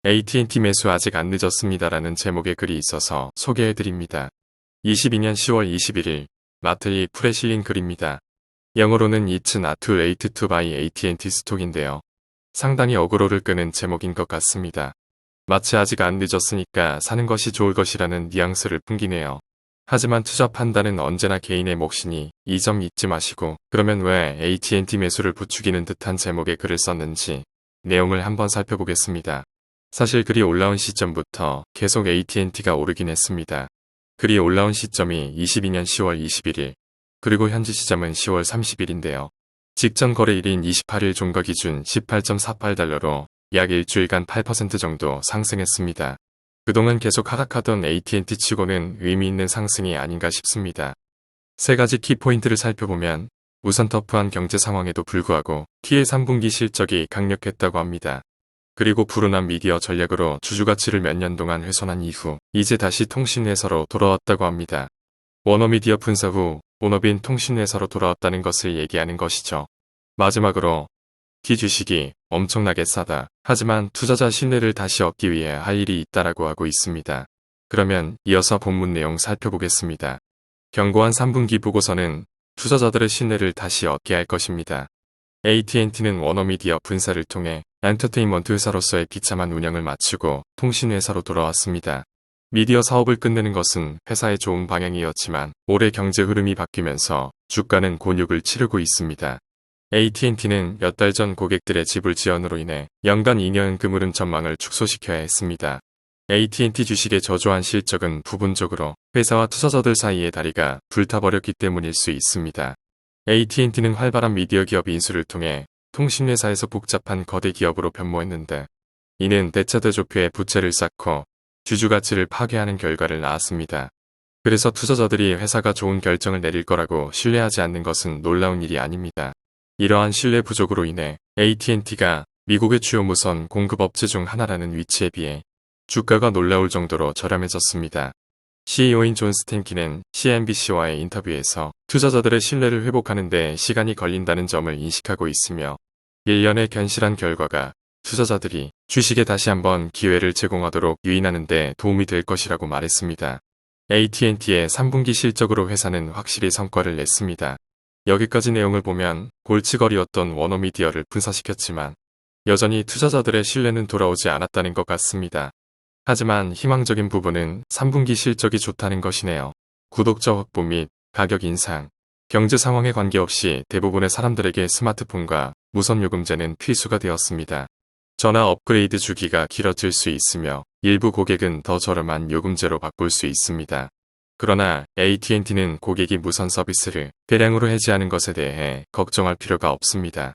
AT&T 매수 아직 안 늦었습니다라는 제목의 글이 있어서 소개해드립니다. 22년 10월 21일 마틀리 풀에 실린 글입니다. 영어로는 It's not too late to buy AT&T 스톡인데요. 상당히 어그로를 끄는 제목인 것 같습니다. 마치 아직 안 늦었으니까 사는 것이 좋을 것이라는 뉘앙스를 풍기네요. 하지만 투자 판단은 언제나 개인의 몫이니 이 점 잊지 마시고, 그러면 왜 AT&T 매수를 부추기는 듯한 제목의 글을 썼는지 내용을 한번 살펴보겠습니다. 사실 글이 올라온 시점부터 계속 AT&T가 오르긴 했습니다. 글이 올라온 시점이 22년 10월 21일, 그리고 현지 시점은 10월 30일인데요. 직전 거래일인 28일 종가 기준 18.48달러로 약 일주일간 8% 정도 상승했습니다. 그동안 계속 하락하던 AT&T 치고는 의미 있는 상승이 아닌가 싶습니다. 세 가지 키포인트를 살펴보면 우선 터프한 경제 상황에도 불구하고 T의 3분기 실적이 강력했다고 합니다. 그리고 불운한 미디어 전략으로 주주가치를 몇 년 동안 훼손한 이후 이제 다시 통신회사로 돌아왔다고 합니다. 워너미디어 분사 후 본업인 통신회사로 돌아왔다는 것을 얘기하는 것이죠. 마지막으로 T 주식이 엄청나게 싸다. 하지만 투자자 신뢰를 다시 얻기 위해 할 일이 있다라고 하고 있습니다. 그러면 이어서 본문 내용 살펴보겠습니다. 견고한 3분기 보고서는 투자자들의 신뢰를 다시 얻게 할 것입니다. AT&T는 워너미디어 분사를 통해 엔터테인먼트 회사로서의 비참한 운영을 마치고 통신회사로 돌아왔습니다. 미디어 사업을 끝내는 것은 회사의 좋은 방향이었지만 올해 경제 흐름이 바뀌면서 주가는 곤욕을 치르고 있습니다. AT&T는 몇 달 전 고객들의 지불 지연으로 인해 연간 2년 그물음 전망을 축소시켜야 했습니다. AT&T 주식의 저조한 실적은 부분적으로 회사와 투자자들 사이의 다리가 불타버렸기 때문일 수 있습니다. AT&T는 활발한 미디어 기업 인수를 통해 통신회사에서 복잡한 거대 기업으로 변모했는데, 이는 대차대조표의 부채를 쌓고 주주가치를 파괴하는 결과를 낳았습니다. 그래서 투자자들이 회사가 좋은 결정을 내릴 거라고 신뢰하지 않는 것은 놀라운 일이 아닙니다. 이러한 신뢰 부족으로 인해 AT&T가 미국의 주요 무선 공급업체 중 하나라는 위치에 비해 주가가 놀라울 정도로 저렴해졌습니다. CEO인 존 스탠키는 CNBC와의 인터뷰에서 투자자들의 신뢰를 회복하는 데 시간이 걸린다는 점을 인식하고 있으며, 1년의 견실한 결과가 투자자들이 주식에 다시 한번 기회를 제공하도록 유인하는 데 도움이 될 것이라고 말했습니다. AT&T의 3분기 실적으로 회사는 확실히 성과를 냈습니다. 여기까지 내용을 보면 골칫거리였던 워너미디어를 분사시켰지만 여전히 투자자들의 신뢰는 돌아오지 않았다는 것 같습니다. 하지만 희망적인 부분은 3분기 실적이 좋다는 것이네요. 구독자 확보 및 가격 인상, 경제 상황에 관계없이 대부분의 사람들에게 스마트폰과 무선 요금제는 필수가 되었습니다. 전화 업그레이드 주기가 길어질 수 있으며 일부 고객은 더 저렴한 요금제로 바꿀 수 있습니다. 그러나 AT&T는 고객이 무선 서비스를 대량으로 해지하는 것에 대해 걱정할 필요가 없습니다.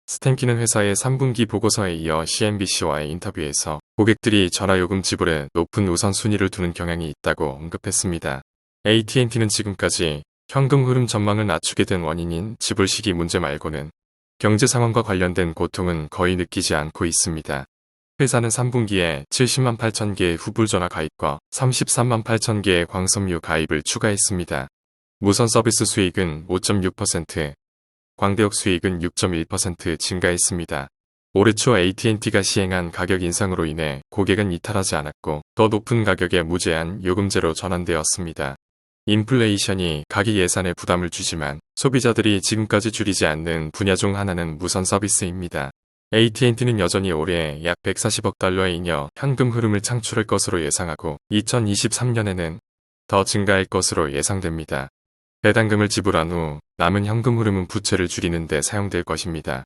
스탠키는 회사의 3분기 보고서에 이어 CNBC와의 인터뷰에서 고객들이 전화요금 지불에 높은 우선순위를 두는 경향이 있다고 언급했습니다. AT&T는 지금까지 현금 흐름 전망을 낮추게 된 원인인 지불 시기 문제 말고는 경제 상황과 관련된 고통은 거의 느끼지 않고 있습니다. 회사는 3분기에 70만 8천 개의 후불전화 가입과 33만 8천 개의 광섬유 가입을 추가했습니다. 무선 서비스 수익은 5.6%, 광대역 수익은 6.1% 증가했습니다. 올해 초 AT&T가 시행한 가격 인상으로 인해 고객은 이탈하지 않았고 더 높은 가격의 무제한 요금제로 전환되었습니다. 인플레이션이 가격 예산에 부담을 주지만 소비자들이 지금까지 줄이지 않는 분야 중 하나는 무선 서비스입니다. AT&T는 여전히 올해 약 140억 달러의 잉여 현금 흐름을 창출할 것으로 예상하고 2023년에는 더 증가할 것으로 예상됩니다. 배당금을 지불한 후 남은 현금 흐름은 부채를 줄이는 데 사용될 것입니다.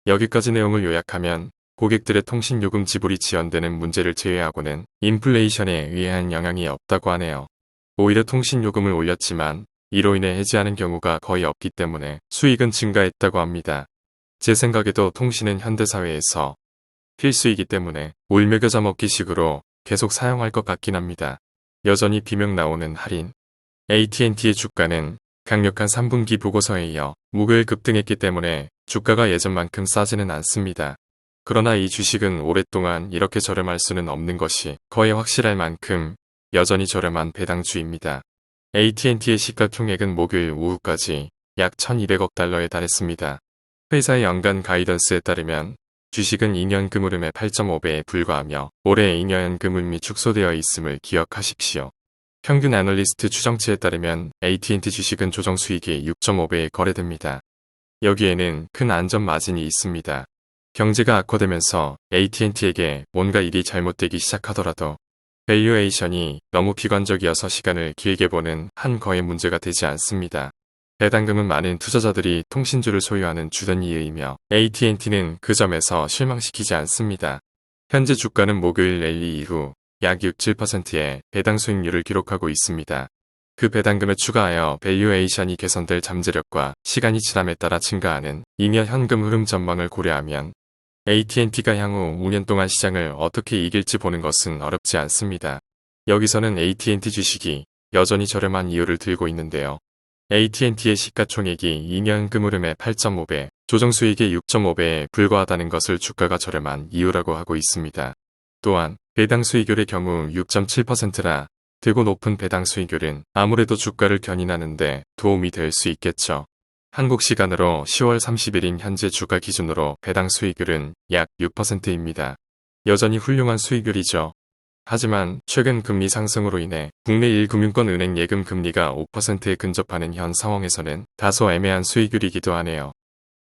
여기까지 내용을 요약하면 고객들의 통신요금 지불이 지연되는 문제를 제외하고는 인플레이션에 의한 영향이 없다고 하네요. 오히려 통신요금을 올렸지만 이로 인해 해지하는 경우가 거의 없기 때문에 수익은 증가했다고 합니다. 제 생각에도 통신은 현대사회에서 필수이기 때문에 울며겨자 먹기식으로 계속 사용할 것 같긴 합니다. 여전히 비명 나오는 할인. AT&T의 주가는 강력한 3분기 보고서에 이어 목요일 급등했기 때문에 주가가 예전만큼 싸지는 않습니다. 그러나 이 주식은 오랫동안 이렇게 저렴할 수는 없는 것이 거의 확실할 만큼 여전히 저렴한 배당주입니다. AT&T의 시가총액은 목요일 오후까지 약 1,200억 달러에 달했습니다. 회사의 연간 가이던스에 따르면 주식은 2년 금흐름의 8.5배에 불과하며 올해 2년 금흐름이 축소되어 있음을 기억하십시오. 평균 애널리스트 추정치에 따르면 AT&T 주식은 조정 수익이 6.5배에 거래됩니다. 여기에는 큰 안전 마진이 있습니다. 경제가 악화되면서 AT&T에게 뭔가 일이 잘못되기 시작하더라도 밸류에이션이 너무 비관적이어서 시간을 길게 보는 한 거의 문제가 되지 않습니다. 배당금은 많은 투자자들이 통신주를 소유하는 주전이의이며 AT&T는 그 점에서 실망시키지 않습니다. 현재 주가는 목요일 랠리 이후 약 6~7%의 배당 수익률을 기록하고 있습니다. 그 배당금에 추가하여 밸류에이션이 개선될 잠재력과 시간이 지남에 따라 증가하는 2년 현금 흐름 전망을 고려하면 AT&T가 향후 5년 동안 시장을 어떻게 이길지 보는 것은 어렵지 않습니다. 여기서는 AT&T 주식이 여전히 저렴한 이유를 들고 있는데요. AT&T의 시가총액이 2년 금흐름의 8.5배, 조정수익의 6.5배에 불과하다는 것을 주가가 저렴한 이유라고 하고 있습니다. 또한 배당 수익률의 경우 6.7%라 되고 높은 배당 수익률은 아무래도 주가를 견인하는데 도움이 될 수 있겠죠. 한국 시간으로 10월 30일인 현재 주가 기준으로 배당 수익률은 약 6%입니다. 여전히 훌륭한 수익률이죠. 하지만 최근 금리 상승으로 인해 국내 1금융권 은행 예금 금리가 5%에 근접하는 현 상황에서는 다소 애매한 수익률이기도 하네요.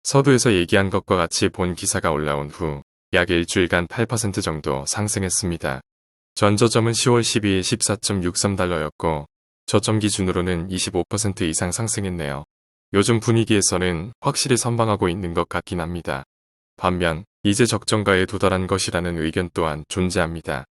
서두에서 얘기한 것과 같이 본 기사가 올라온 후 약 일주일간 8% 정도 상승했습니다. 전저점은 10월 12일 14.63달러였고 저점 기준으로는 25% 이상 상승했네요. 요즘 분위기에서는 확실히 선방하고 있는 것 같긴 합니다. 반면 이제 적정가에 도달한 것이라는 의견 또한 존재합니다.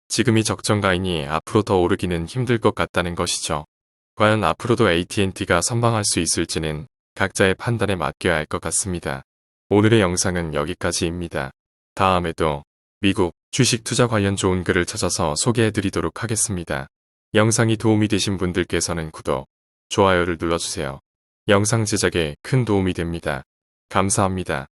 지금이 적정가이니 앞으로 더 오르기는 힘들 것 같다는 것이죠. 과연 앞으로도 AT&T가 선방할 수 있을지는 각자의 판단에 맡겨야 할 것 같습니다. 오늘의 영상은 여기까지입니다. 다음에도 미국 주식 투자 관련 좋은 글을 찾아서 소개해드리도록 하겠습니다. 영상이 도움이 되신 분들께서는 구독, 좋아요를 눌러주세요. 영상 제작에 큰 도움이 됩니다. 감사합니다.